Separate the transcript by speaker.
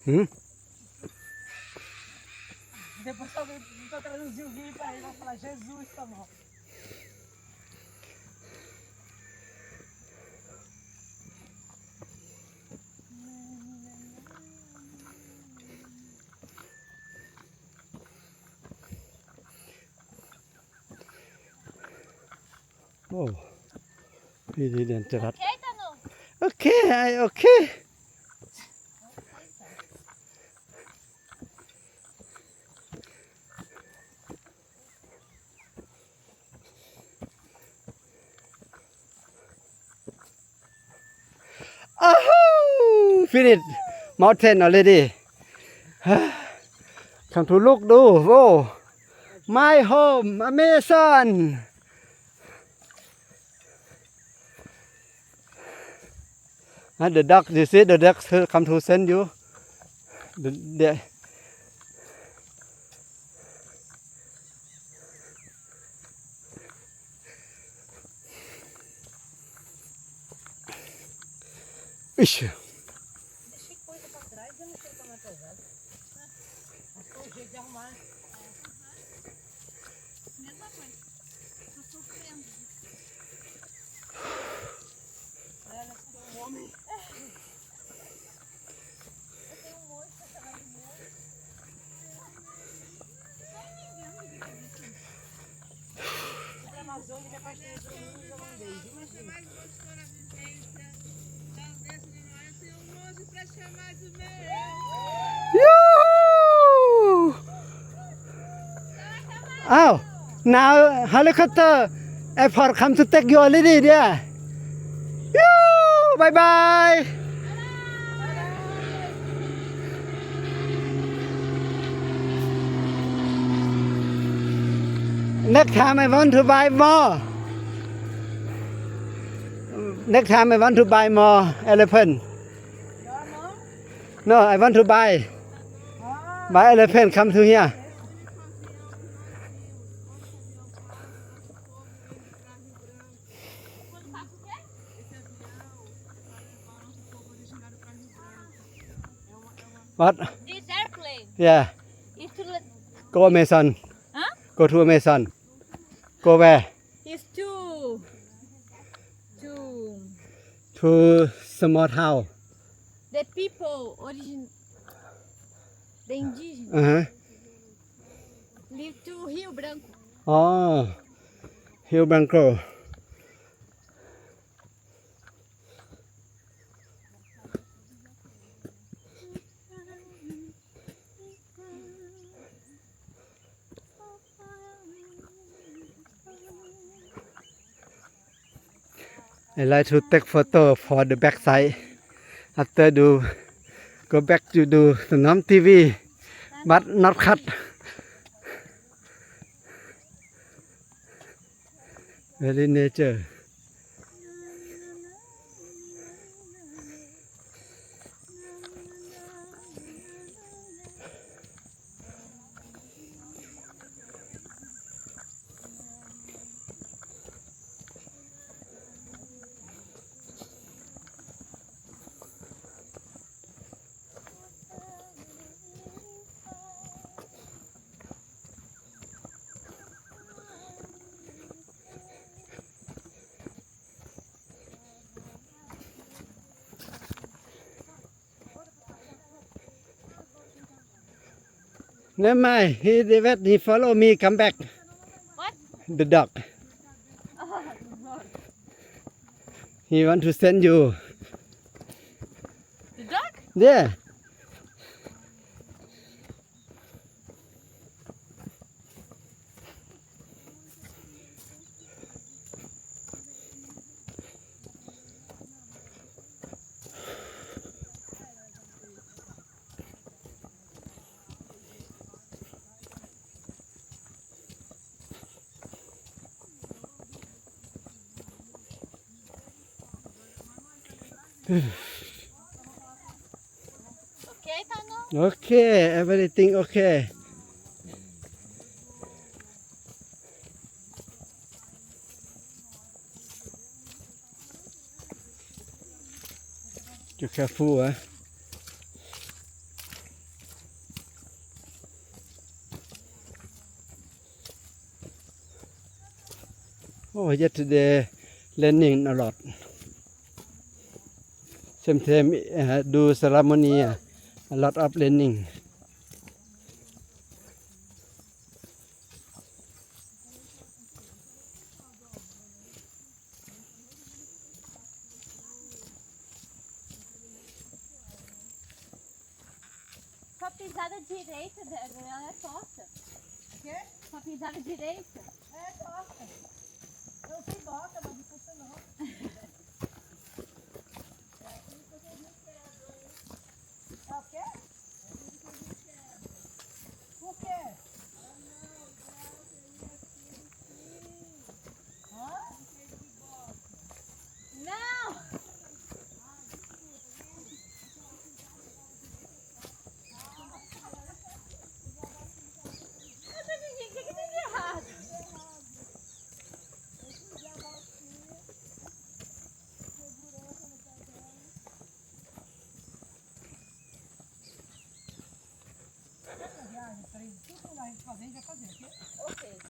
Speaker 1: Depois alguém tá traduzir o vídeo pra ele, vai falar Jesus, tá bom.
Speaker 2: Oh, he didn't interrupt.
Speaker 3: Okay, Tanu?
Speaker 2: Okay. Oh, finished mountain already. Come to look do. Whoa. My home, Amazon. And the duck, you see the ducks come to send you. The Ixi.
Speaker 1: Deixei coisa pra trás, eu não sei como é pesado. Mas foi o jeito de arrumar.
Speaker 3: Mesma coisa. Tô sofrendo.
Speaker 1: Olha, tem um homem.
Speaker 3: Eu tenho um monte de sacanagem meu.
Speaker 1: Fui pra Amazônia e me apaixonei por um holandês. Imagina.
Speaker 2: Oh, now helicopter airport come to take you already there. Bye bye. Next time I want to buy more. Next time I want to buy more elephant. No, I want to buy elephant come to here. What?
Speaker 3: This airplane
Speaker 2: Yeah.
Speaker 3: is to let...
Speaker 2: Go Amazon.
Speaker 3: Huh?
Speaker 2: Go to Amazon. Go where?
Speaker 3: Is to...
Speaker 2: To small town.
Speaker 3: The people origin... The indigenous
Speaker 2: Uh-huh.
Speaker 3: live to Rio Branco.
Speaker 2: Oh. Rio Branco. I like to take photo for the back side. After go back to do Sanam TV, but not cut. Very nature. Never mind, he follow me, come back.
Speaker 3: What?
Speaker 2: The dog. He want to send you.
Speaker 3: The dog?
Speaker 2: Yeah.
Speaker 3: Okay, Tanu?
Speaker 2: Okay, everything okay. You careful, yesterday raining a lot. Sometimes do ceremony a lot of raining.
Speaker 3: Só pisar da direita, ela é torta.
Speaker 1: Quê?
Speaker 3: Só pisar da direita.
Speaker 1: É torta. Eu sei torta, mas não custa não. É o quê? Por quê? Hã?
Speaker 3: Não! O que tem de errado?
Speaker 1: Essa viagem, tudo lá a gente fazer, a gente vai fazer, ok?
Speaker 3: Ok.